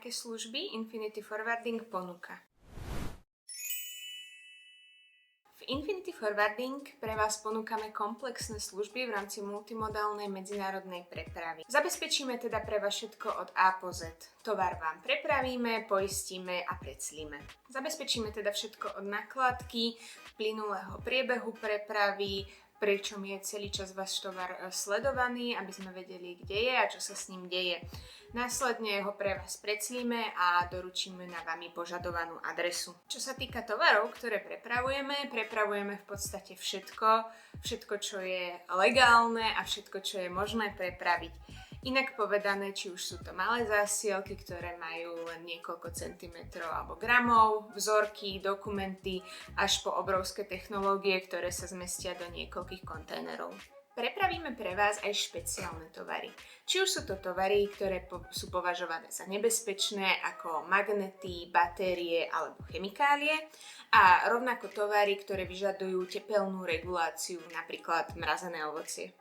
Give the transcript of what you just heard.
aké služby Infinity Forwarding ponúka. V Infinity Forwarding pre vás ponúkame komplexné služby v rámci multimodálnej medzinárodnej prepravy. Zabezpečíme teda pre vás všetko od A po Z. Tovar vám prepravíme, poistíme a preclíme. Zabezpečíme teda všetko od nakladky, plynulého priebehu prepravy, pričom je celý čas váš tovar sledovaný, aby sme vedeli, kde je a čo sa s ním deje. Následne ho pre vás preclíme a doručíme na vami požadovanú adresu. Čo sa týka tovarov, ktoré prepravujeme v podstate všetko, čo je legálne a všetko, čo je možné prepraviť. Inak povedané, či už sú to malé zásielky, ktoré majú len niekoľko centimetrov alebo gramov, vzorky, dokumenty, až po obrovské technológie, ktoré sa zmestia do niekoľkých kontajnerov. Prepravíme pre vás aj špeciálne tovary. Či už sú to tovary, ktoré sú považované za nebezpečné, ako magnety, batérie alebo chemikálie, a rovnako tovary, ktoré vyžadujú tepelnú reguláciu, napríklad mrazené ovocie.